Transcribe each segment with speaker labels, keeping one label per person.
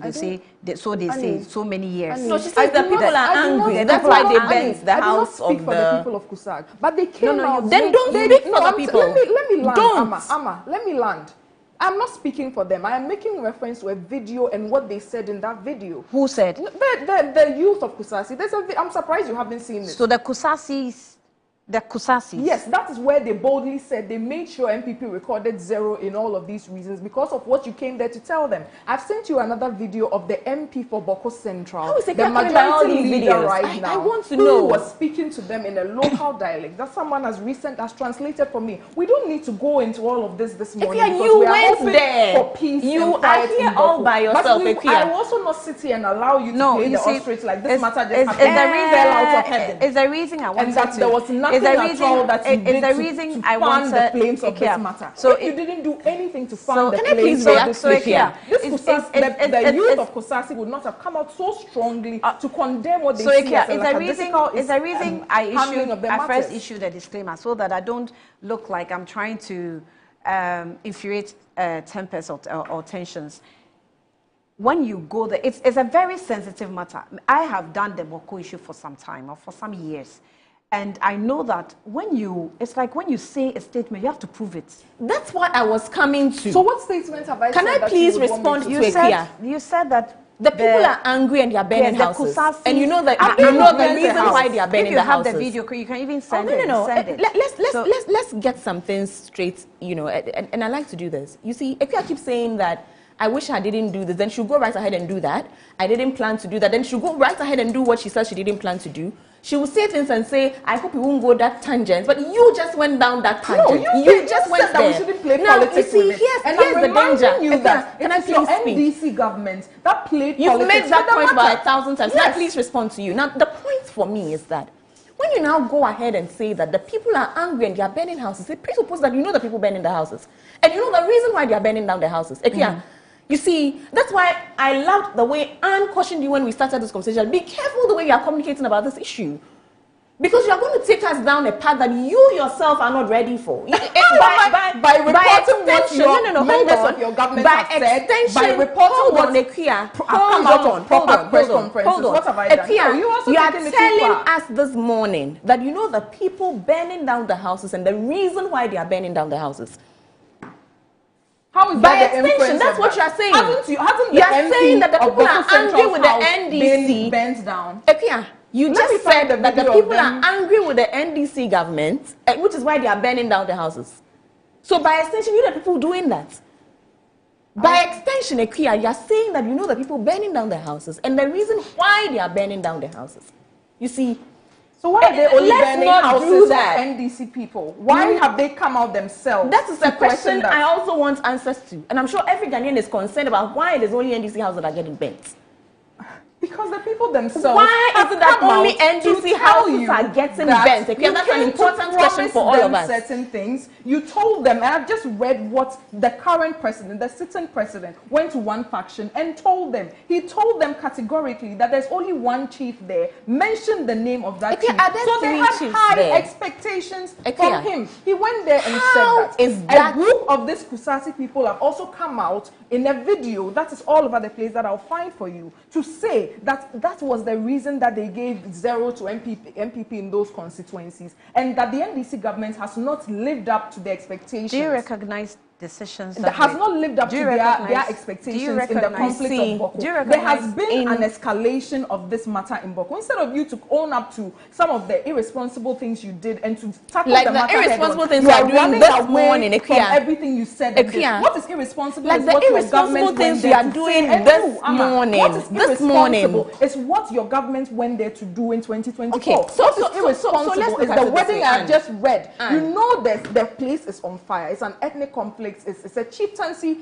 Speaker 1: they say, so many years.
Speaker 2: No, she says the people are angry. That's why they bent the house of the...
Speaker 3: for the people of Kusag. But they came out...
Speaker 2: Then don't speak for the people.
Speaker 3: Let me land,
Speaker 2: don't.
Speaker 3: Amma, let me land. I'm not speaking for them. I am making reference to a video and what they said in that video.
Speaker 1: Who said?
Speaker 3: The youth of Kusasi. I'm surprised you haven't seen this.
Speaker 1: So the Kusasis... The Kusasis.
Speaker 3: Yes, that is where they boldly said they made sure MPP recorded 0 in all of these reasons because of what you came there to tell them. I've sent you another video of the MP for Bawku Central.
Speaker 2: How is it
Speaker 3: the majority leader right now?
Speaker 2: I want to know.
Speaker 3: Who was speaking to them in a local dialect that someone has translated for me. We don't need to go into all of this morning.
Speaker 2: You went there
Speaker 3: for peace.
Speaker 2: You are here all by yourself.
Speaker 3: But I will also not sit here and allow you to play the ostrich like this matter just happened. Fell out of heaven.
Speaker 1: Is the reason I wanted
Speaker 3: and that
Speaker 1: to.
Speaker 3: There was nothing at all that you did to fan the flames of this matter. So if you didn't do anything to fan the flames of this matter, the youth of Kusasi would not have come out so strongly to condemn what they see as
Speaker 1: it's a reason I first issued a disclaimer so that I don't look like I'm trying to infuriate tempers or tensions. When you go there, it's a very sensitive matter. I have done the Bawku issue for some time or for some years. And I know that it's like when you say a statement, you have to prove it.
Speaker 2: That's what I was coming to.
Speaker 3: So what statement have I said?
Speaker 2: Can I please respond to Ekia?
Speaker 1: You said that
Speaker 2: the people are angry and they are burning houses. And you know that the reason why they are burning the houses.
Speaker 1: If you have the video, you can even send it.
Speaker 2: No.
Speaker 1: Send it.
Speaker 2: Let's get some things straight, and I like to do this. You see, Ekia keeps saying that I wish I didn't do this. Then she'll go right ahead and do that. I didn't plan to do that. Then she'll go right ahead and do what she says she didn't plan to do. She will say things and say, I hope you won't go that tangent. But you just went down that tangent.
Speaker 3: No,
Speaker 2: you just went there.
Speaker 3: That we shouldn't play politics with it.
Speaker 2: And here's the danger.
Speaker 3: You that can I please speak? NDC government that played
Speaker 2: You've
Speaker 3: politics.
Speaker 2: You've made that point about 1,000 times. Yes. Can I please respond to you? Now, the point for me is that when you now go ahead and say that the people are angry and they are burning houses, it presupposes that you know the people burning the houses. And you know the reason why they are burning down their houses. You see, that's why I loved the way Anne cautioned you when we started this conversation. Be careful the way you are communicating about this issue. Because you are going to take us down a path that you yourself are not ready for.
Speaker 3: By reporting what your members of your government have said, by reporting what have come out on proper press conferences. What have I done?
Speaker 2: You are telling us this morning that you know the people burning down the houses and the reason why they are burning down the houses.
Speaker 3: How is
Speaker 2: by extension, that's what you are saying. You are saying that the people are angry with the NDC.
Speaker 3: Bent down.
Speaker 2: You just said that the people are angry with the NDC government, which is why they are burning down the houses. So by extension, you're the people doing that. By extension, Ekia, you are saying that you know the people burning down their houses and the reason why they are burning down their houses. You see,
Speaker 3: so why are they only burning houses of NDC people? Why have they come out themselves?
Speaker 2: That is a question I also want answers to. And I'm sure every Ghanaian is concerned about why it is only NDC houses that are getting burnt.
Speaker 3: Because the people themselves.
Speaker 2: Why is it that only NDC houses are getting bent? Because that's an important question for all of us.
Speaker 3: Certain things you told them, and I've just read what the current president, the sitting president, went to one faction and told them. He told them categorically that there's only one chief there. Mentioned the name of that chief. So they had high expectations from him. He went there and said that. A group of these Kusasi people have also come out in a video that is all over the place that I'll find for you to say that was the reason that they gave 0 to MPP in those constituencies, and that the NDC government has not lived up to the expectations.
Speaker 1: Do you recognize decisions
Speaker 3: that has not lived up to their expectations in the conflict of Bawku? There has been an escalation of this matter in Bawku. Instead of you to own up to some of the irresponsible things you did and to tackle the matter
Speaker 2: irresponsible things you are doing this morning,
Speaker 3: from everything you said. What is irresponsible?
Speaker 2: Like the irresponsible things you are doing this morning.
Speaker 3: What is irresponsible is what your government went there to do in 2024.
Speaker 2: Okay,
Speaker 3: what is irresponsible is the wedding I just read. You know the place is on fire. It's an ethnic conflict. It's a chieftaincy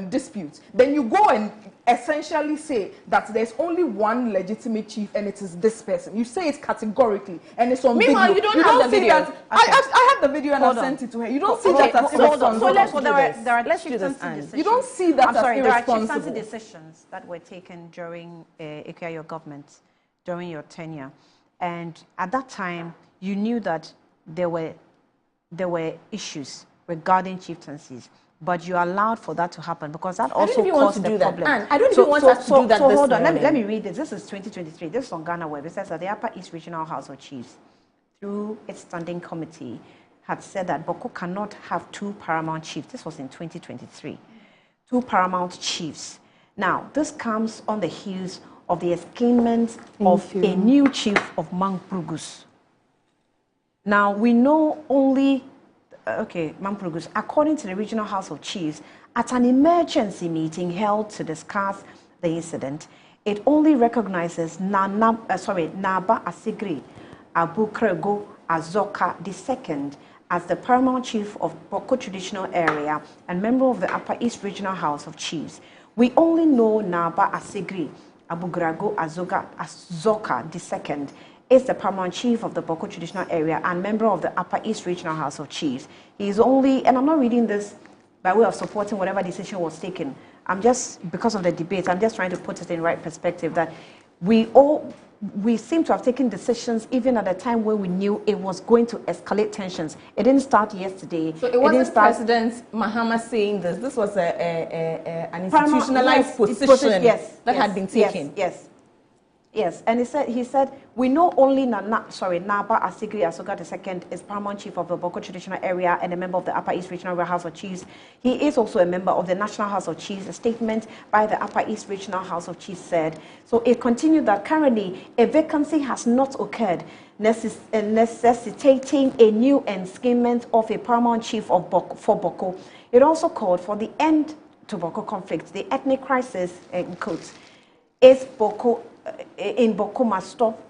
Speaker 3: dispute. Then you go and essentially say that there's only one legitimate chief and it is this person. You say it categorically and it's on video.
Speaker 2: Meanwhile, you don't have the video.
Speaker 3: I have the video and I've sent it to her. You don't see that as irresponsible. You don't see that as irresponsible.
Speaker 1: There are chieftaincy decisions that were taken during your government, during your tenure. And at that time, you knew that there were issues regarding chieftaincies. but you allowed for that to happen because that also caused the problem.
Speaker 2: And I don't even want us to do that.
Speaker 1: So hold on, let me read this. This is 2023. This is on Ghana Web. It says that the Upper East Regional House of Chiefs, through its standing committee, had said that Bawku cannot have 2 paramount chiefs. This was in 2023. 2 paramount chiefs. Now, this comes on the heels of the escapement of a new chief of Mamprugus. Now, we know only, Mamprugus, according to the Regional House of Chiefs, at an emergency meeting held to discuss the incident, it only recognizes Naba Asigri Abukrego Azoka II as the paramount chief of Bawku traditional area and member of the Upper East Regional House of Chiefs. We only know Naba Asigri Abugrago Azoka II is the paramount chief of the Bawku traditional area and member of the Upper East Regional House of Chiefs. He is only, and I'm not reading this by way of supporting whatever decision was taken. I'm just, because of the debate, I'm just trying to put it in right perspective that we seem to have taken decisions even at a time when we knew it was going to escalate tensions. It didn't start yesterday.
Speaker 2: So it wasn't President Mahama saying this. This was an institutionalized position that had been taken.
Speaker 1: Yes, and he said, we know only Naba Asigri Asoga II is paramount chief of the Bawku traditional area and a member of the Upper East Regional House of Chiefs. He is also a member of the National House of Chiefs. A statement by the Upper East Regional House of Chiefs said. So it continued that currently a vacancy has not occurred, necessitating a new enscapement of a paramount chief for Bawku. It also called for the end to Bawku conflict. The ethnic crisis, in quotes, is Bawku in Bawku must stop,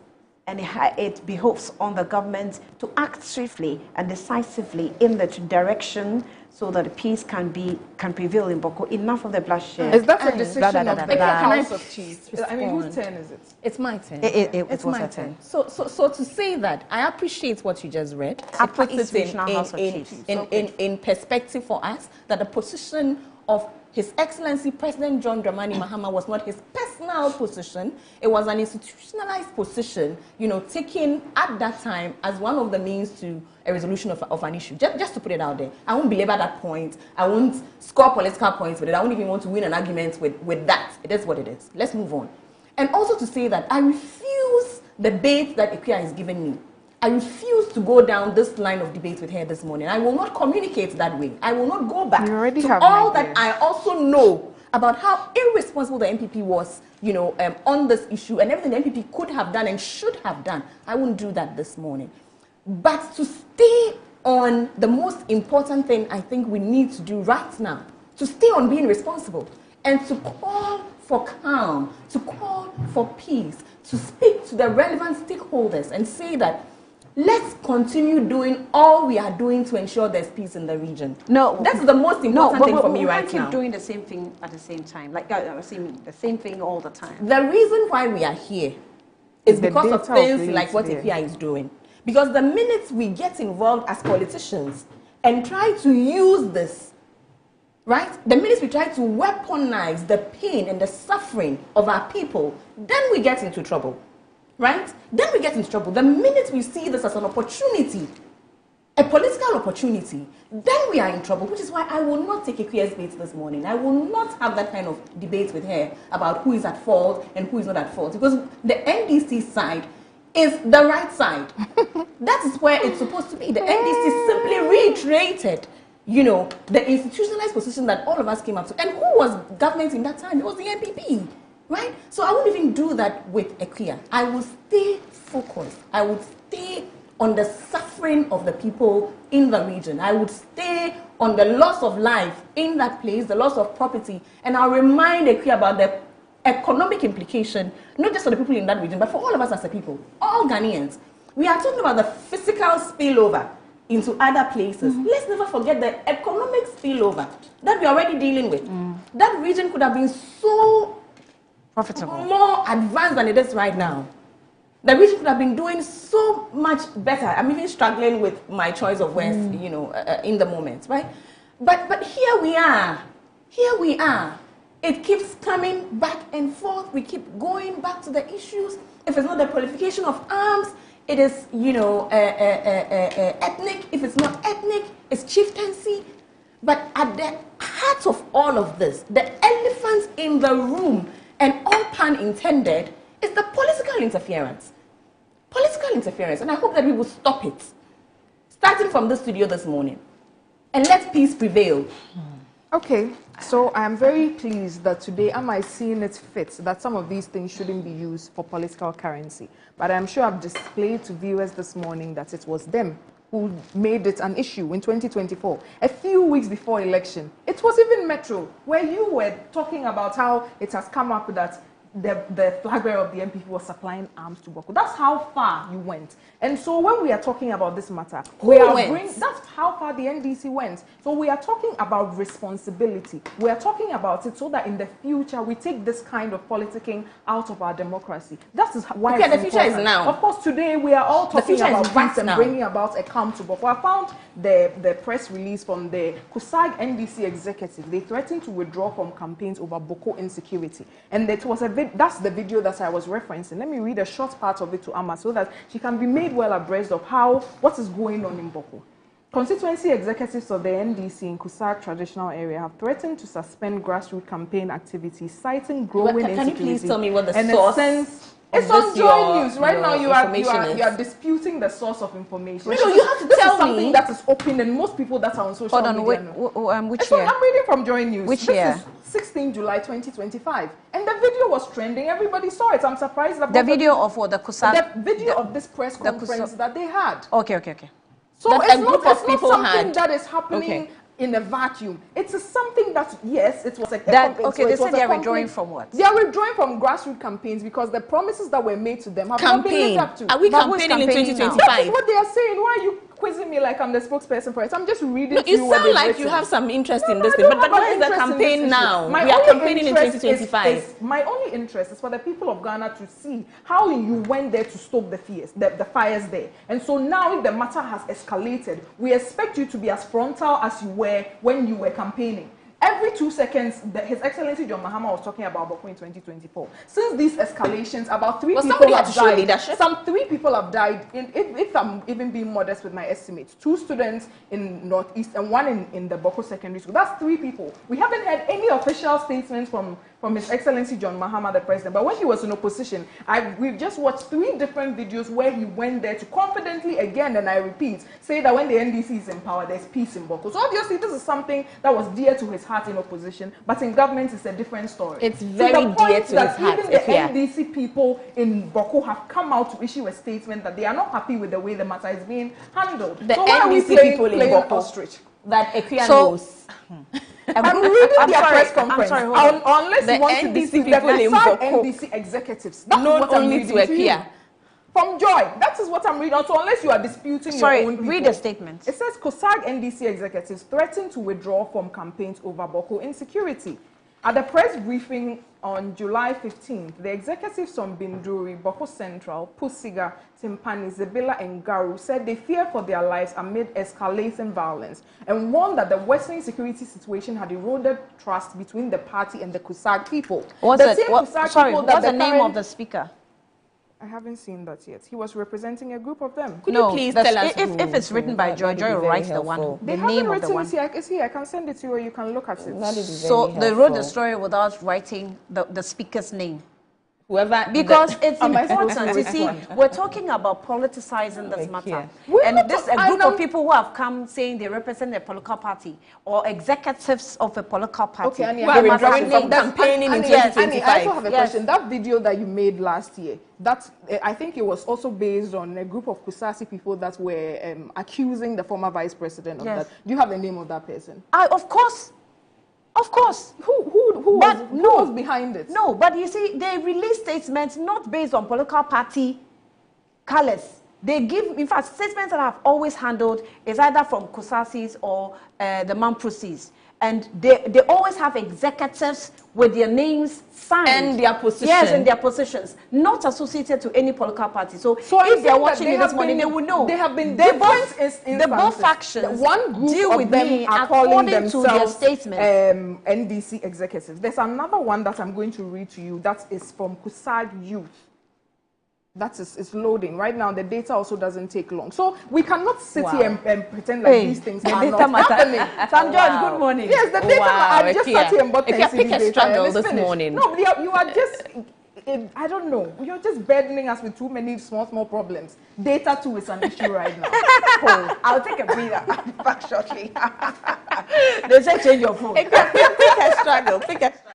Speaker 1: and it behoves on the government to act swiftly and decisively in the direction so that peace can prevail in Bawku. Enough of the bloodshed.
Speaker 3: Is that a decision of the House of Chiefs? I mean, whose turn is it?
Speaker 2: It's my turn.
Speaker 1: It's my turn.
Speaker 2: So to say that, I appreciate what you just read. It puts it in perspective for us that the position of His Excellency President John Dramani Mahama was not his personal position. It was an institutionalized position, taken at that time as one of the means to a resolution of an issue. Just to put it out there. I won't belabor that point. I won't score political points with it. I won't even want to win an argument with that. It is what it is. Let's move on. And also to say that I refuse the bait that Ekuya has given me. I refuse to go down this line of debate with her this morning. I will not communicate that way. I will not go back to all that I also know about how irresponsible the MPP was, on this issue and everything the MPP could have done and should have done. I won't do that this morning. But to stay on the most important thing I think we need to do right now, to stay on being responsible and to call for calm, to call for peace, to speak to the relevant stakeholders and say that let's continue doing all we are doing to ensure there's peace in the region. No, that's the most important thing for me right now.
Speaker 1: We keep doing the same thing at the same time, like the same thing all the time.
Speaker 2: The reason why we are here is because of things like what Ekuya is doing. Because the minute we get involved as politicians and try to use this, right? The minute we try to weaponize the pain and the suffering of our people, then we get into trouble. Right? Then we get into trouble. The minute we see this as an opportunity, a political opportunity, then we are in trouble, which is why I will not take Ekuya's bait this morning. I will not have that kind of debate with her about who is at fault and who is not at fault, because the NDC side is the right side. That is where it's supposed to be. The NDC simply reiterated, the institutionalized position that all of us came up to. And who was government in that time? It was the NPP. Right? So I won't even do that with Ekuya. I will stay focused. I would stay on the suffering of the people in the region. I would stay on the loss of life in that place, the loss of property. And I'll remind Ekuya about the economic implication, not just for the people in that region, but for all of us as a people, all Ghanaians. We are talking about the physical spillover into other places. Let's never forget the economic spillover that we're already dealing with. That region could have been so profitable, more advanced than it is right now. The region could have been doing so much better. I'm even struggling with my choice of words, in the moment, right? But here we are. Here we are. It keeps coming back and forth. We keep going back to the issues. If it's not the proliferation of arms, it is, ethnic. If it's not ethnic, it's chieftaincy. But at the heart of all of this, the elephant in the room, and all pun intended, is the political interference. Political interference, and I hope that we will stop it, starting from the studio this morning, and let peace prevail.
Speaker 3: Okay, so I am very pleased that today am I seeing it fit that some of these things shouldn't be used for political currency. But I'm sure I've displayed to viewers this morning that it was them who made it an issue in 2024, a few weeks before election. It was even Metro, where you were talking about how it has come up that the flag bearer of the MPP was supplying arms to Bawku. That's how far you went. And so when we are talking about this matter, that's how far the NDC went. So we are talking about responsibility. We are talking about it so that in the future we take this kind of politicking out of our democracy. That is why it's
Speaker 2: the future is now.
Speaker 3: Of course, today we are all talking about peace and bringing about a calm to Bawku. I found the press release from the CUSAG NDC executive. They threatened to withdraw from campaigns over Bawku insecurity. And it was that's the video that I was referencing. Let me read a short part of it to Amma so that she can be made well abreast of what is going on in Bawku. Constituency executives of the NDC in CUSAG traditional area have threatened to suspend grassroots campaign activities, citing growing insecurity.
Speaker 2: Can you please tell me what the source?
Speaker 3: It's on Joy News. Right now, you are disputing the source of information.
Speaker 2: No, you have to tell me.
Speaker 3: Something that is open, and most people that are on social media know.
Speaker 1: Which year?
Speaker 3: I'm reading from Joy News.
Speaker 1: Which year?
Speaker 3: This is 16 July 2025. And the video was trending. Everybody saw it. I'm surprised that
Speaker 1: the video of what the CUSAG.
Speaker 3: The video of this press conference that they had.
Speaker 1: Okay.
Speaker 3: So
Speaker 2: that
Speaker 3: it's not something that is happening in a vacuum. It is something that, yes, it was a
Speaker 1: they said they are withdrawing from what?
Speaker 3: They are withdrawing from grassroots campaigns because the promises that were made to them have not been lived up to.
Speaker 2: Are we campaigning in 2025?
Speaker 3: That is what they are saying. Why are you quizzing me like I'm the spokesperson for it? I'm just reading to you what
Speaker 2: sound like you have some interest in this thing, but where is the campaign now? We are campaigning in 2025.
Speaker 3: My only interest is for the people of Ghana to see how you went there to stoke the fires there. And so now if the matter has escalated, we expect you to be as frontal as you were when you were campaigning. Every 2 seconds, His Excellency John Mahama was talking about Bawku in 2024. Since these escalations, about 3 people have died. Some 3 people have died. If I'm even being modest with my estimates, 2 students in Northeast and 1 in the Bawku Secondary School. That's 3 people. We haven't had any official statements from His Excellency John Mahama, the president. But when he was in opposition, we've just watched 3 different videos where he went there to confidently, again, and I repeat, say that when the NDC is in power, there's peace in Bawku. So obviously, this is something that was dear to his heart in opposition, but in government, it's a different story.
Speaker 2: It's very dear to his heart.
Speaker 3: Even the NDC people in Bawku have come out to issue a statement that they are not happy with the way the matter is being handled.
Speaker 2: The
Speaker 3: so
Speaker 2: NDC people in Bawku
Speaker 3: ostrich?
Speaker 2: That Equia knows.
Speaker 3: I'm reading their press conference. Unless
Speaker 2: the
Speaker 3: you want
Speaker 2: NDC
Speaker 3: to
Speaker 2: people in Bawku,
Speaker 3: NDC executives. That's
Speaker 2: not
Speaker 3: what I'm
Speaker 2: only
Speaker 3: reading
Speaker 2: to Equia.
Speaker 3: From Joy, that is what I'm reading. So unless you are disputing your own people.
Speaker 1: Read the statement.
Speaker 3: It says CUSAG NDC executives threaten to withdraw from campaigns over Bawku insecurity. At the press briefing on July 15th, the executives from Binduri, Bawku Central, Pusiga, Timpani, Zebila, and Garu said they fear for their lives amid escalating violence and warned that the worsening security situation had eroded trust between the party and the CUSAG people.
Speaker 1: What's the name of the speaker?
Speaker 3: I haven't seen that yet. He was representing a group of them.
Speaker 2: Could you please tell us
Speaker 1: if it's written by Joy, Joy will write the one.
Speaker 3: They haven't written it here. It's here. I can send it to you or you can look at it.
Speaker 1: So they wrote the story without writing the speaker's name.
Speaker 2: Because
Speaker 1: it's important. You see, we're talking about politicizing this matter. And this a group of people who have come saying they represent a political party or executives of a political party.
Speaker 3: Okay,
Speaker 2: Annie, we're drawing from campaigning in 2025.
Speaker 3: I also have a question. That video that you made last year, I think it was also based on a group of Kusasi people that were accusing the former vice president of that. Do you have the name of that person?
Speaker 1: Of course. Of course.
Speaker 3: Who was behind it?
Speaker 1: No, but you see, they release statements not based on political party colors. They give, in fact, statements that I've always handled is either from Kusasis or the Mamprosis. And they always have executives with their names signed.
Speaker 2: And their positions.
Speaker 1: Yes, and their positions. Not associated to any political party. So if they're watching it this morning, they will know.
Speaker 3: They have been
Speaker 1: both factions.
Speaker 3: One group
Speaker 1: deal with
Speaker 3: them are calling themselves
Speaker 1: to their statement.
Speaker 3: NDC executives. There's another one that I'm going to read to you that is from CUSAG Youth. That is, it's loading. Right now, the data also doesn't take long. So we cannot sit here and pretend like these things are not happening.
Speaker 1: Sam George, good morning.
Speaker 3: Yes, the data, I just sat here and bought 10
Speaker 2: pick a
Speaker 3: data
Speaker 2: struggle this morning.
Speaker 3: No, you are just, I don't know. You're just burdening us with too many small problems. Data too is an issue right now.
Speaker 1: I'll take a breather. I'll be back shortly. They say change your phone. Pick a struggle. Pick a struggle.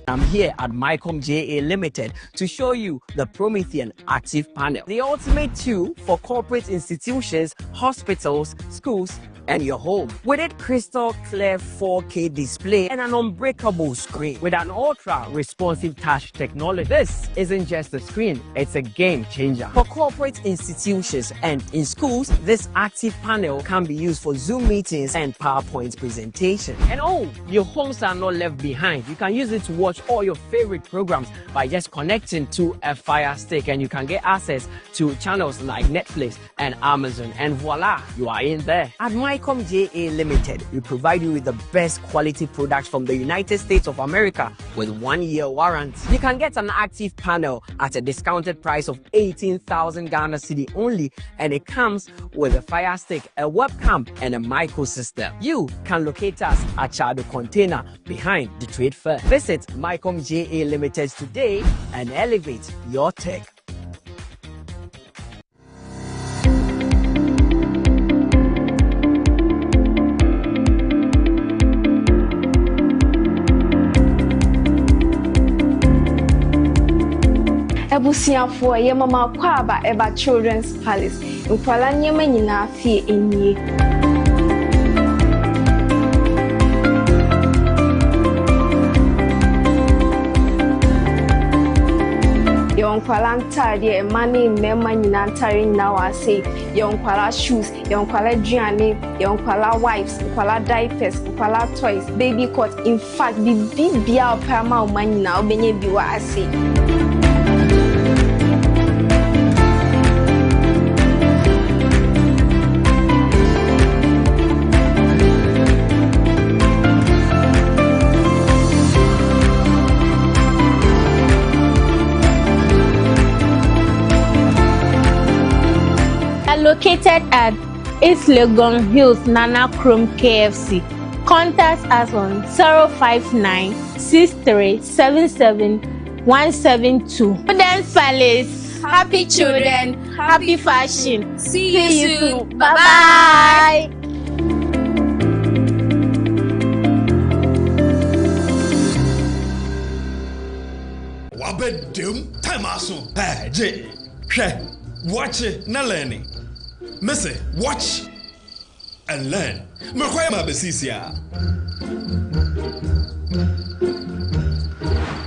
Speaker 4: I'm here at Mycom JA Limited to show you the Promethean Active Panel, the ultimate tool for corporate institutions, hospitals, schools, and your home. With its crystal clear 4K display and an unbreakable screen with an ultra responsive touch technology. This isn't just a screen, it's a game changer. For corporate institutions and in schools, this active panel can be used for Zoom meetings and PowerPoint presentation. And your homes are not left behind. You can use it to watch all your favorite programs by just connecting to a Fire Stick, and you can get access to channels like Netflix and Amazon, and voila, you are in there. At Mycom JA Limited, we provide you with the best quality products from the United States of America with 1-year warranty. You can get an active panel at a discounted price of 18,000 Ghana Cedi only, and it comes with a Fire Stick, a webcam, and a micro system. You can locate us at Chado Container behind the Trade Fair. Visit Mycom JA Limited today and elevate your tech.
Speaker 5: Ebusiafo ye mama kwaba eba Children's Palace. Nkwala nyema nyina fie enye. Yonkwala ntade mani mema nyina ntare nyina wase. Yonkwala shoes, yonkwala duane, yonkwala wipes, yonkwala diapers, yonkwala toys, baby cot. In fact, bibia opama omanyina obenye biwa ase.
Speaker 6: Located at East Legon Hills, Nana Chrome KFC. Contact us on 059 6377 172. Children's Palace. Happy children, happy fashion. See you soon. Bye bye.
Speaker 7: Wabedum time aso. Hey, J. Watch it, na learning. Missy, watch and learn. Mekwaya ma besisia.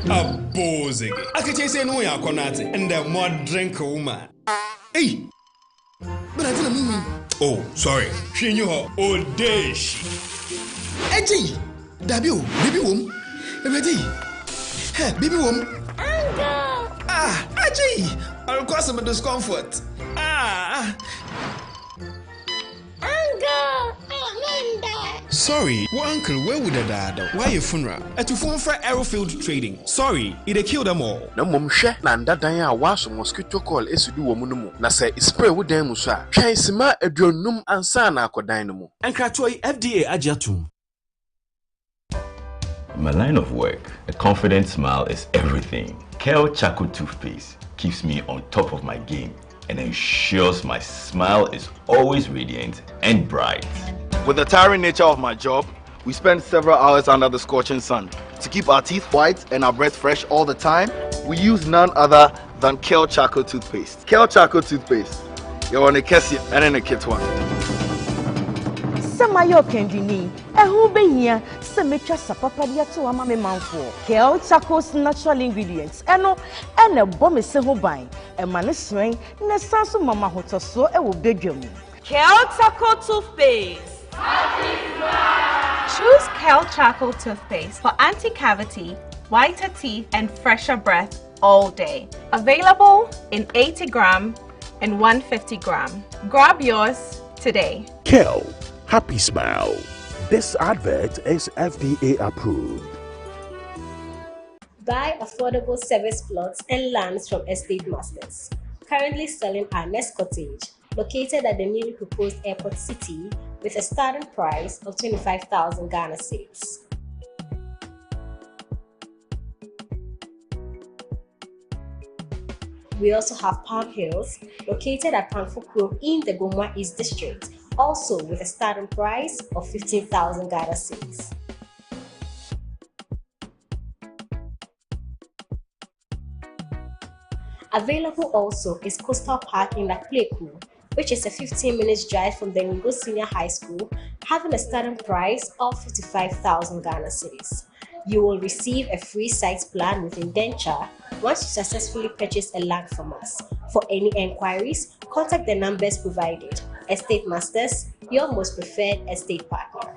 Speaker 7: Abozege. Akache say no ya konate and the more drink woman. Hey. But I didn't mean. Oh, sorry. She knew her old days. Eji. Dabio, baby wom. Ready? Hey, baby wom. Ah, Aji. I'll cause some discomfort. Sorry, well, uncle, where would the dad? Why your funeral? At your phone for Aerofield Trading. Sorry, it killed them all.
Speaker 8: No mum share nanda danya was mosquito call esudu womunumu. Na say spray with them musa. Try sima edronum ansana ko dynamo.
Speaker 7: And Kratoi FDA Ajatum.
Speaker 9: In my line of work, a confident smile is everything. Kel Chaco toothpaste keeps me on top of my game and ensures my smile is always radiant and bright.
Speaker 8: With the tiring nature of my job, we spend several hours under the scorching sun. To keep our teeth white and our breath fresh all the time, we
Speaker 10: we use none other than Kel Charcoal toothpaste. Kel Charcoal toothpaste. You're on a Kessie and in a kit one.
Speaker 11: Samayo Kendini, a who be here, Semetra Sapapadia to a mammy man for Kel Charcoal's natural ingredients, and a bomb is several buying, a man is swing, and a sans of Mama Hotel so a will bedroom.
Speaker 12: Kel Charcoal toothpaste. Choose Kel Charcoal toothpaste for anti-cavity, whiter teeth, and fresher breath all day. Available in 80 gram and 150 gram. Grab yours today.
Speaker 13: Kel, happy smile. This advert is FDA approved.
Speaker 14: Buy affordable service plots and lands from estate masters. Currently selling our next cottage, located at the newly proposed airport city, with a starting price of 25,000 Ghana cedis. We also have Palm Hills, located at Pamfukuro in the Gomwa East District, also with a starting price of 15,000 Ghana cedis. Available also is Coastal Park in Lakpleku, which is a 15-minute drive from the Nigo Senior High School, having a starting price of 55,000 Ghana cedis. You will receive a free site plan with indenture once you successfully purchase a land from us. For any enquiries, contact the numbers provided. Estate Masters, your most preferred estate partner.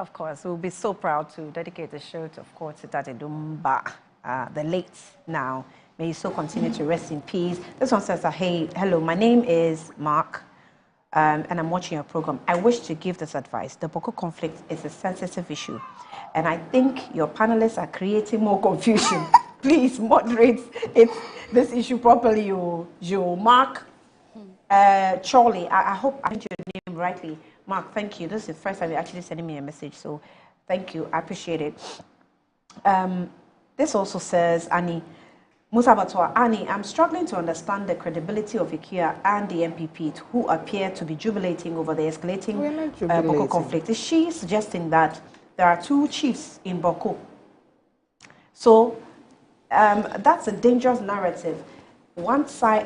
Speaker 1: Of course, we'll be so proud to dedicate the show to, of course, Tate Dumba, the late now. May you so continue to rest in peace. This one says, hey, hello, my name is Mark, and I'm watching your program. I wish to give this advice. The Bawku conflict is a sensitive issue, and I think your panelists are creating more confusion. Please moderate this issue properly, you Mark. Charlie, I hope I mentioned your name rightly. Mark, thank you. This is the first time you're actually sending me a message, so thank you. I appreciate it. This also says, Annie, Musabatwa, Annie, I'm struggling to understand the credibility of IKEA and the MPP who appear to be jubilating over the escalating Bawku conflict. Is she suggesting that there are two chiefs in Bawku? So that's a dangerous narrative. One side,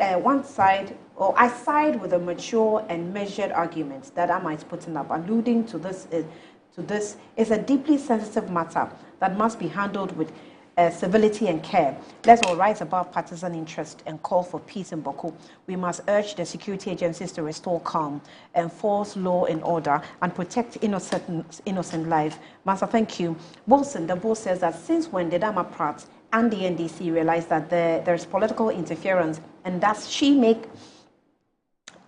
Speaker 1: or I side with a mature and measured argument that I might put up, alluding to this is a deeply sensitive matter that must be handled with civility and care. Let's all rise above partisan interest and call for peace in Bawku. We must urge the security agencies to restore calm, enforce law and order, and protect innocent life. Master, thank you. Wilson, the boss says that since when did Ama Pratt and the NDC realized that there's political interference, and does she make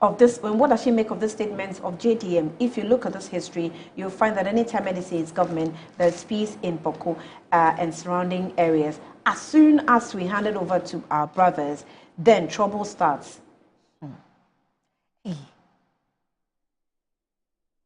Speaker 1: of this, and what does she make of the statements of JDM? If you look at this history, you'll find that anytime NDC is government, there's peace in Bawku and surrounding areas. As soon as we hand it over to our brothers, then trouble starts.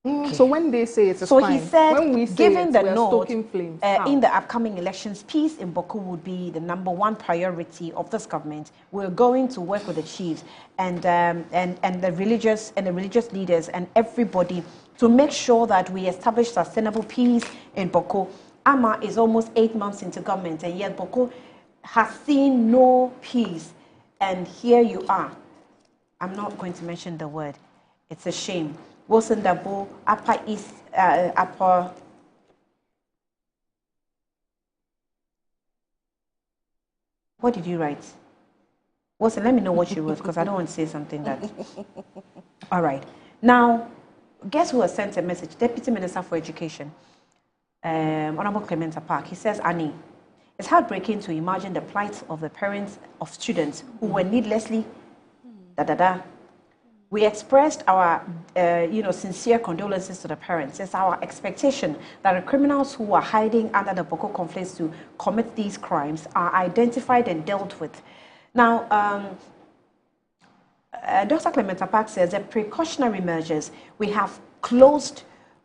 Speaker 3: Okay. So when they say it's
Speaker 1: fine, he said,
Speaker 3: when we say
Speaker 1: given the
Speaker 3: note,
Speaker 1: in the upcoming elections, peace in Bawku would be the #1 priority of this government. We're going to work with the chiefs and the religious leaders and everybody to make sure that we establish sustainable peace in Bawku. Ama is almost 8 months into government, and yet Bawku has seen no peace. And here you are. I'm not going to mention the word. It's a shame. Wilson Dabo, Upper East, Upper. What did you write? Wilson, let me know what you wrote, because I don't want to say something that. All right. Now, guess who has sent a message? Deputy Minister for Education, Honorable Clement Park. He says, Annie, it's heartbreaking to imagine the plight of the parents of students who were needlessly We expressed our, sincere condolences to the parents. It's our expectation that the criminals who are hiding under the Bawku conflicts to commit these crimes are identified and dealt with. Now, Dr. Clement Park says that precautionary measures, we have closed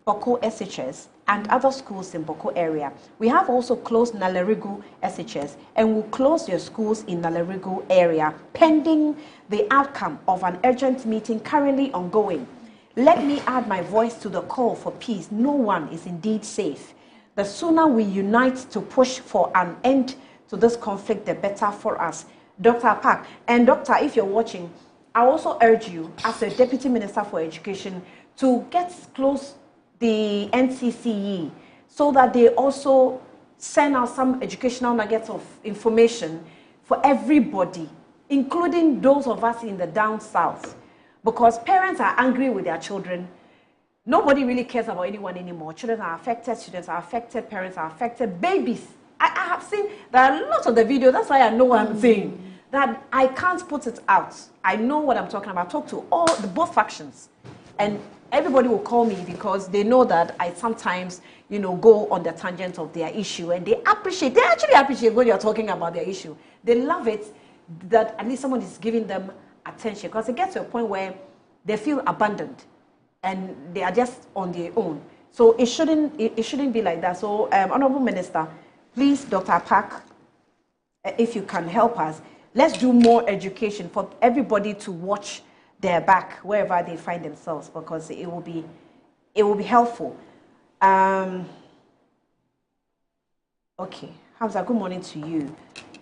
Speaker 1: Bawku SHS and other schools in Bawku area. We have also closed Nalerigu SHS, and will close your schools in Nalerigu area pending the outcome of an urgent meeting currently ongoing. Let me add my voice to the call for peace. No one is indeed safe. The sooner we unite to push for an end to this conflict, the better for us. Dr. Park, and Doctor, if you're watching, I also urge you, as the Deputy Minister for Education, to get close the NCCE so that they also send out some educational nuggets of information for everybody, including those of us in the down south, because parents are angry with their children. Nobody really cares about anyone anymore. Children are affected, students are affected, parents are affected, babies. I have seen, there are lots of the videos, that's why I know what I'm saying, that I can't put it out. I know what I'm talking about. I talk to both factions, and everybody will call me because they know that I sometimes, go on the tangent of their issue, and they actually appreciate when you're talking about their issue. They love it that at least someone is giving them attention, because it gets to a point where they feel abandoned and they are just on their own. So it shouldn't be like that. So, Honorable Minister, please, Dr. Park, if you can help us, let's do more education for everybody to watch their back wherever they find themselves, because it will be helpful. Okay, Hamza, good morning to you.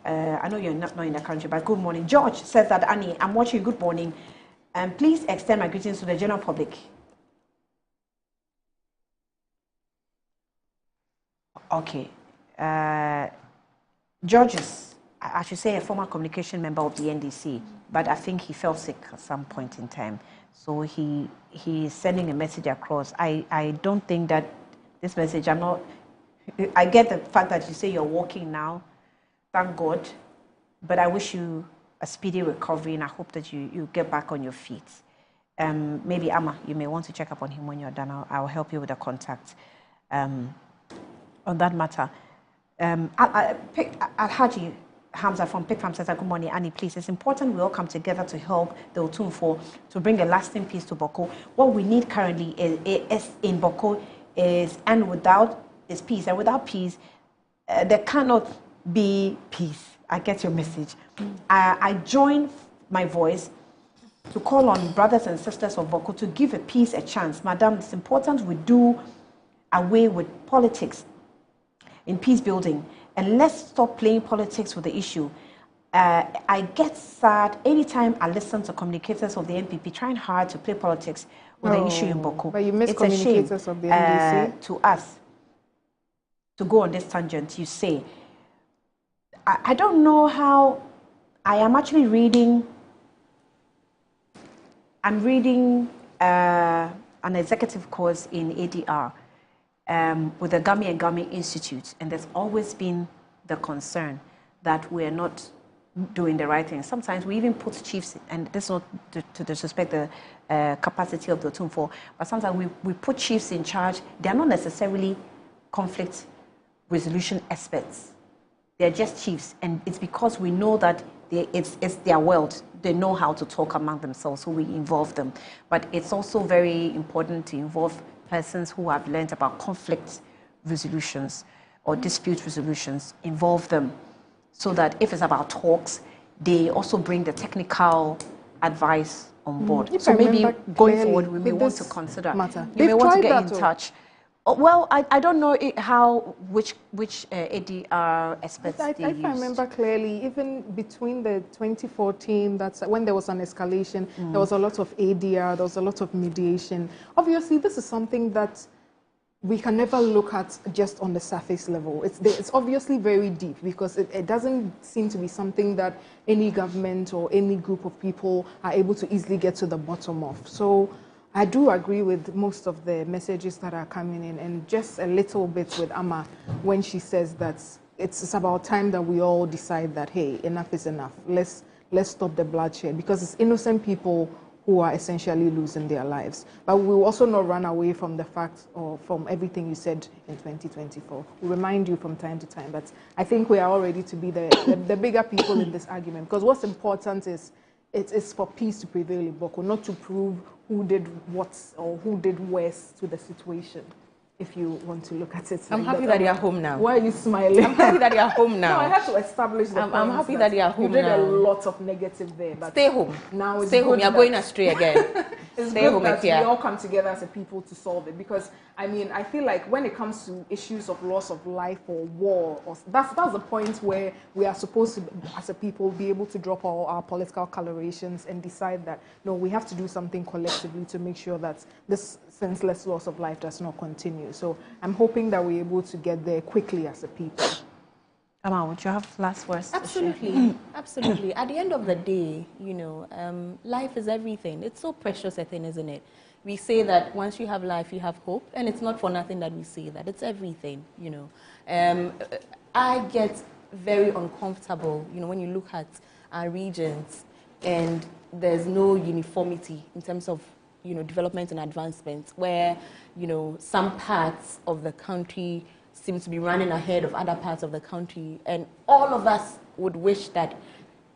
Speaker 1: I know you're not in the country, but good morning. George says that, Annie, I'm watching. Good morning, and please extend my greetings to the general public. Okay, George is, I should say, a former communication member of the NDC, but I think he fell sick at some point in time. So he is sending a message across. I don't think that this message. I get the fact that you say you're walking now. Thank God. But I wish you a speedy recovery, and I hope that you get back on your feet. Maybe Amma, you may want to check up on him when you're done. I'll help you with the contact on that matter. Alhaji Hamza from Pig Farm says, good morning, Annie, please. It's important we all come together to help the Otumfuo to bring a lasting peace to Bawku. What we need currently is in Bawku and without is peace. And without peace, there cannot be peace. I get your message. I join my voice to call on brothers and sisters of Bawku to give a peace a chance. Madam, it's important we do away with politics in peace building. And let's stop playing politics with the issue. I get sad anytime I listen to communicators of the NPP trying hard to play politics with the issue in Bawku.
Speaker 3: But you miss communicators of the NDC.
Speaker 1: To us, to go on this tangent, you say, I don't know how, I am actually reading, I'm reading an executive course in ADR. With the Gami and Gami Institute, and there's always been the concern that we're not doing the right thing. Sometimes we even put chiefs, and this is not to disrespect the capacity of the Otumfuo, but sometimes we put chiefs in charge. They're not necessarily conflict resolution experts. They're just chiefs, and it's because we know that it's their world. They know how to talk among themselves, so we involve them. But it's also very important to involve persons who have learned about conflict resolutions or dispute resolutions, involve them so that if it's about talks, they also bring the technical advice on board. So maybe going forward, we may want to consider. You may want to get in touch. Well, I don't know which ADR experts they used.
Speaker 3: If I remember clearly, even between the 2014, that's when there was an escalation, there was a lot of ADR, there was a lot of mediation. Obviously, this is something that we can never look at just on the surface level. It's obviously very deep because it doesn't seem to be something that any government or any group of people are able to easily get to the bottom of. So I do agree with most of the messages that are coming in, and just a little bit with Amma when she says that it's about time that we all decide that, hey, enough is enough. Let's stop the bloodshed, because it's innocent people who are essentially losing their lives. But we will also not run away from the fact or from everything you said in 2024. We remind you from time to time, but I think we are all ready to be the bigger people in this argument, because what's important is it is for peace to prevail in Bawku, not to prove who did what or who did worse to the situation, if you want to look at it.
Speaker 2: I'm happy that you're home now.
Speaker 3: Why are you smiling?
Speaker 2: I'm happy that you're home now.
Speaker 3: No, I have to establish the
Speaker 2: I'm happy that you're home now.
Speaker 3: You did a lot of negative there. But
Speaker 2: stay home.
Speaker 3: Now it's
Speaker 2: stay home. You're going astray again.
Speaker 3: It's
Speaker 2: stay
Speaker 3: good
Speaker 2: home
Speaker 3: that we all come together as a people to solve it, because I mean, I feel like when it comes to issues of loss of life or war, that's the point where we are supposed to, as a people, be able to drop all our political colorations and decide that, no, we have to do something collectively to make sure that this senseless loss of life does not continue. So I'm hoping that we're able to get there quickly as a people.
Speaker 1: Amma, would you have last words?
Speaker 2: Absolutely, absolutely. At the end of the day, you know, life is everything. It's so precious a thing, isn't it? We say that once you have life, you have hope, and it's not for nothing that we say that. It's everything, you know. I get very uncomfortable, you know, when you look at our regions and there's no uniformity in terms of, you know, development and advancement, where, you know, some parts of the country seem to be running ahead of other parts of the country, and all of us would wish that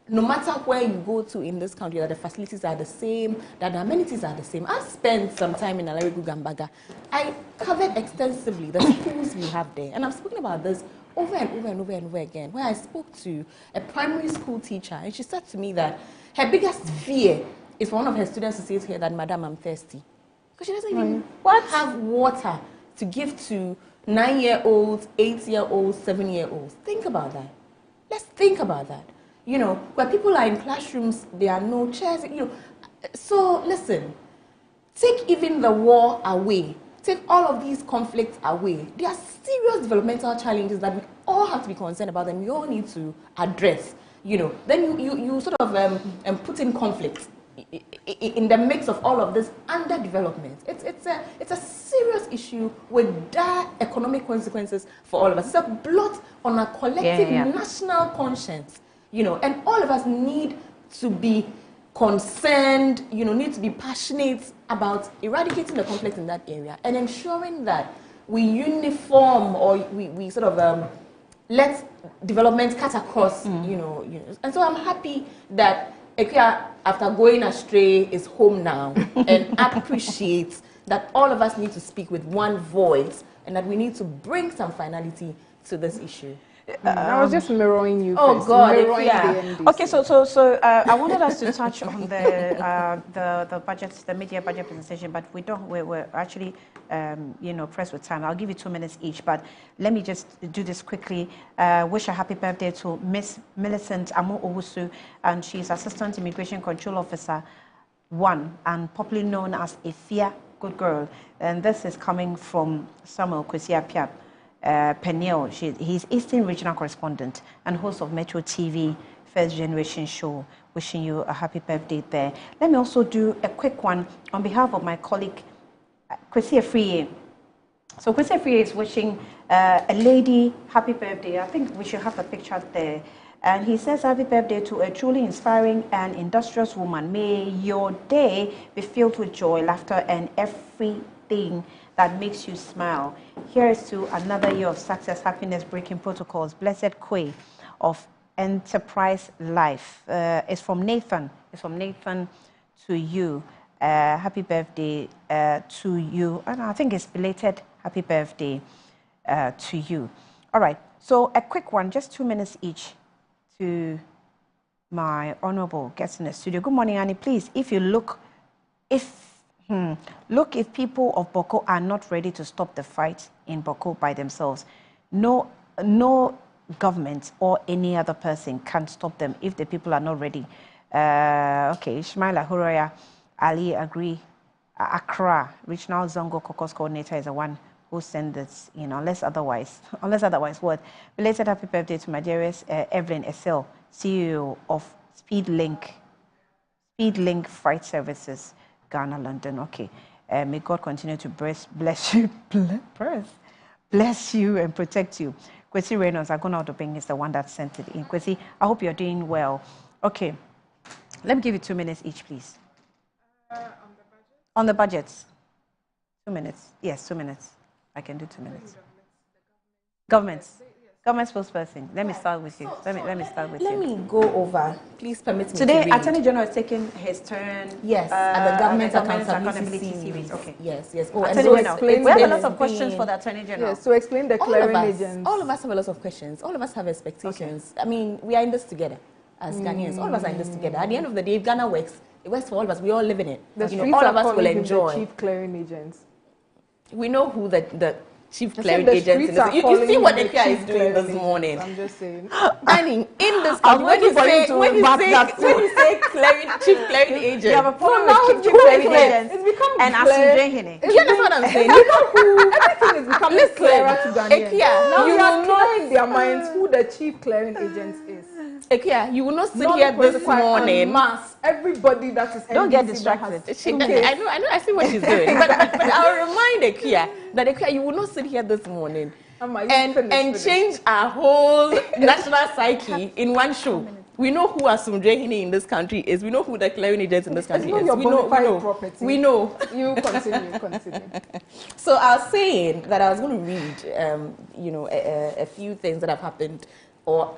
Speaker 2: no matter where you go to in this country, that the facilities are the same, that the amenities are the same. I spent some time in Alarigu Gambaga. I covered extensively the schools we have there, and I've spoken about this over and over and over and over again, where I spoke to a primary school teacher, and she said to me that her biggest fear is for one of her students to say to her that, "Madam, I'm thirsty," because she doesn't even have water to give to 9-year-olds, 8-year-olds, 7-year-olds. Think about that. Let's think about that. You know, where people are in classrooms, there are no chairs, you know. So listen, take even the war away. Take all of these conflicts away. There are serious developmental challenges that we all have to be concerned about and we all need to address. You know, then you sort of put in conflict. in the mix of all of this underdevelopment. It's a serious issue with dire economic consequences for all of us. It's a blot on our collective national conscience, you know, and all of us need to be concerned, you know, need to be passionate about eradicating the conflict in that area and ensuring that we uniform or we sort of let development cut across, you know. And so I'm happy that Ekia, after going astray, is home now and appreciates that all of us need to speak with one voice and that we need to bring some finality to this issue.
Speaker 3: I was just mirroring you.
Speaker 2: Oh
Speaker 3: first.
Speaker 2: God!
Speaker 1: Okay, so I wanted us to touch on the budget, the media budget presentation, but we're actually you know, pressed with time. I'll give you 2 minutes each, but let me just do this quickly. Wish a happy birthday to Miss Millicent Amo Owusu, and she's Assistant Immigration Control Officer 1 and popularly known as Ifia Good Girl. And this is coming from Samuel Kwesi Piap. Peniel, he's Eastern Regional Correspondent and host of Metro TV First Generation Show. Wishing you a happy birthday there. Let me also do a quick one on behalf of my colleague, Kwesi Afriye. So Kwesi Afriye is wishing a lady happy birthday. I think we should have a picture there. And he says, happy birthday to a truly inspiring and industrious woman. May your day be filled with joy, laughter, and everything that makes you smile. Here's to another year of success, happiness, breaking protocols. Blessed Kwe of Enterprise Life. It's from Nathan. It's from Nathan to you. Happy birthday to you. And I think it's belated happy birthday to you. All right. So a quick one, just 2 minutes each to my honorable guests in the studio. Good morning, Annie. Please, if you look, if people of Bawku are not ready to stop the fight in Bawku by themselves, no government or any other person can stop them if the people are not ready. Okay, Ishmael Ahuraya, Ali agree. Accra, Regional Zongo Caucus Coordinator is the one who sent this, you know, unless otherwise what? Belated happy birthday to my dearest Evelyn Essel, CEO of Speedlink Freight Services, Ghana, London. Okay. May God continue to bless you and protect you. Kwesi Reynolds, Agona Odobeng is the one that sent it in. Kwesi, I hope you're doing well. Okay. Let me give you 2 minutes each, please. On the budgets. 2 minutes. Yes, 2 minutes. I can do 2 minutes. Government spokesperson. Let me start with you. Let me start with you.
Speaker 2: Let me go over. Please permit me
Speaker 1: Today,
Speaker 2: to read.
Speaker 1: Attorney General is taking his turn.
Speaker 2: Yes, at the Government
Speaker 1: Accountability Series. Okay.
Speaker 2: Yes.
Speaker 1: Oh, and so we have a lot of questions for the Attorney General.
Speaker 3: Yes, so explain the clearing agents.
Speaker 2: All of us have a lot of questions. All of us have expectations. Okay. I mean, we are in this together as Ghanaians. All of us are in this together. At the end of the day, if Ghana works, it works for all of us. We all live in it. All of us will enjoy.
Speaker 3: The chief clearing agents.
Speaker 2: We know who the chief clearing agents. You see what the Ekia is doing this morning.
Speaker 3: I'm just saying.
Speaker 2: Dining in this country, when you say chief clearing agent,
Speaker 1: you have a problem with chief clearing agents.
Speaker 3: It's become
Speaker 1: and
Speaker 3: clear.
Speaker 2: Do you understand what I'm saying?
Speaker 3: Everything is becoming clearer to Ghanaians. Now you will know in their minds who the chief clearing agent is.
Speaker 2: Ekia, you will not sit here this morning.
Speaker 3: Mass, everybody that is
Speaker 1: don't get distracted.
Speaker 2: I know. I see what she's doing. but I'll remind Ekia that Ekia, you will not sit here this morning and change our whole national psyche in one show. We know who Asumdre Hini in this country is. We know who the clearing agents in this country is. We know.
Speaker 3: You continue.
Speaker 2: So I was saying that I was going to read, a few things that have happened or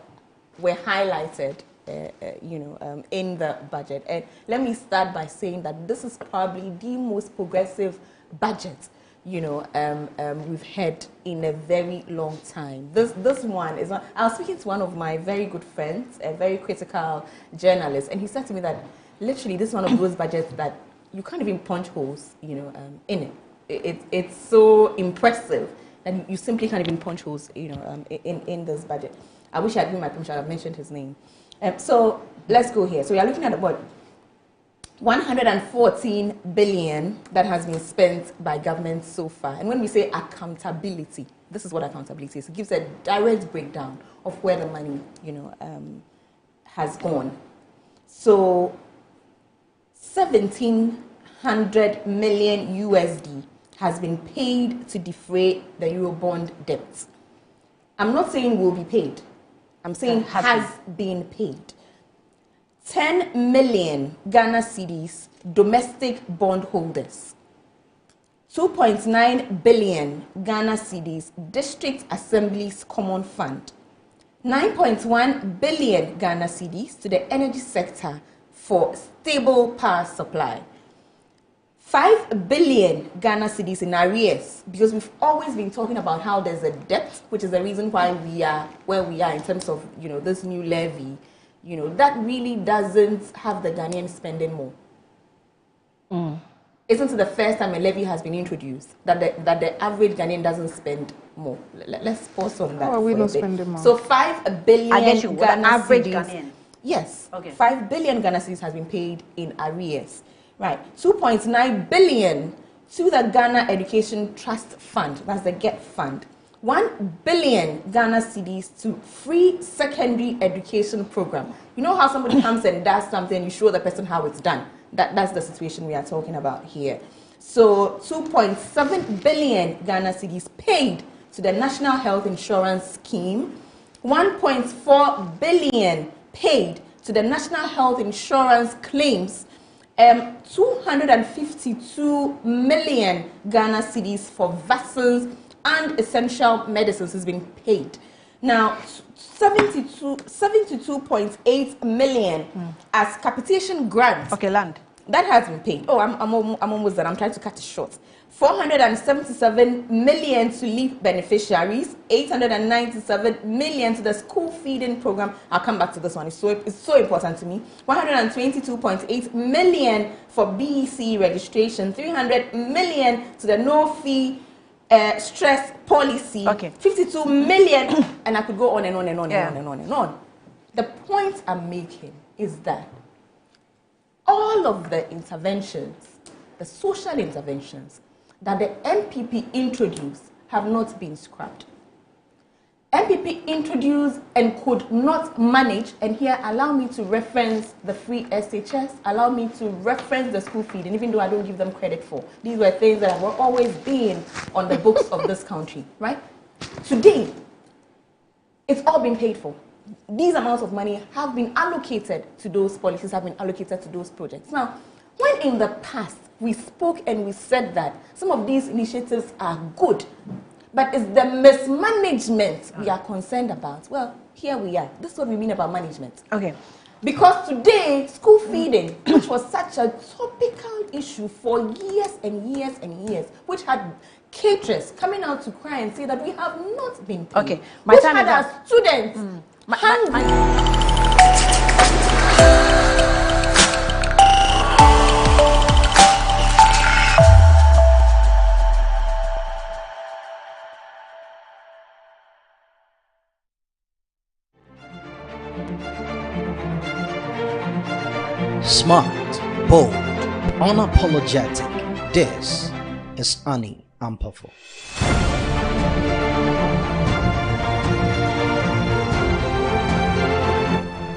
Speaker 2: were highlighted, in the budget. And let me start by saying that this is probably the most progressive budget, we've had in a very long time. This one is not. I was speaking to one of my very good friends, a very critical journalist, and he said to me that literally this is one of those budgets that you can't even punch holes, in it. It's so impressive that you simply can't even punch holes, in this budget. I wish I had given my permission, I would have mentioned his name. So let's go here. So we are looking at about 114 billion that has been spent by government so far. And when we say accountability, this is what accountability is. It gives a direct breakdown of where the money, has gone. So 1,700 million USD has been paid to defray the Eurobond debt. I'm not saying will be paid. I'm saying has been paid. 10 million Ghana cedis domestic bond holders. 2.9 billion Ghana cedis District Assembly's Common Fund. 9.1 billion Ghana cedis to the energy sector for stable power supply. 5 billion Ghana cedis in arrears, because we've always been talking about how there's a debt, which is the reason why we are where we are in terms of, this new levy. That really doesn't have the Ghanaians spending more. Isn't it the first time a levy has been introduced that the average Ghanaian doesn't spend more? Let's pause on that.
Speaker 3: How are we not spending more?
Speaker 2: So 5 billion
Speaker 1: I get you,
Speaker 2: Ghana
Speaker 1: average
Speaker 2: cedis.
Speaker 1: Ghanaian.
Speaker 2: Yes.
Speaker 1: Okay.
Speaker 2: 5 billion Ghana cedis has been paid in arrears. Right. 2.9 billion to the Ghana Education Trust Fund. That's the GET fund. 1 billion Ghana cedis to free secondary education program. You know how somebody comes and does something, you show the person how it's done. That's the situation we are talking about here. So 2.7 billion Ghana cedis paid to the National Health Insurance Scheme. 1.4 billion paid to the National Health Insurance claims. 252 million Ghana cedis for vaccines and essential medicines has been paid. Now, 72.8 million as capitation grants.
Speaker 1: Okay, land.
Speaker 2: That has been paid. Oh, I'm almost done. I'm trying to cut it short. 477 million to leave beneficiaries. 897 million to the school feeding program. I'll come back to this one. It's so important to me. 122.8 million for BEC registration. 300 million to the no-fee stress policy.
Speaker 1: Okay.
Speaker 2: 52 million, and I could go on and on and on and on and on and on. The point I'm making is that all of the interventions, the social interventions that the MPP introduced have not been scrapped. MPP introduced and could not manage, and here allow me to reference the free SHS, allow me to reference the school feeding, even though I don't give them credit for. These were things that have always been on the books of this country, right? Today, it's all been paid for. These amounts of money have been allocated to those policies, have been allocated to those projects. Now, when in the past we spoke and we said that some of these initiatives are good, but it's the mismanagement we are concerned about, well, here we are. This is what we mean about management.
Speaker 1: Okay.
Speaker 2: Because today, school feeding, which was such a topical issue for years and years and years, which had caterers coming out to cry and say that we have not been paid.
Speaker 1: Okay. My
Speaker 2: which
Speaker 1: time
Speaker 2: had
Speaker 1: is
Speaker 2: our
Speaker 1: up.
Speaker 2: students hungry.
Speaker 15: Smart, bold, unapologetic. This is Annie Ampafo.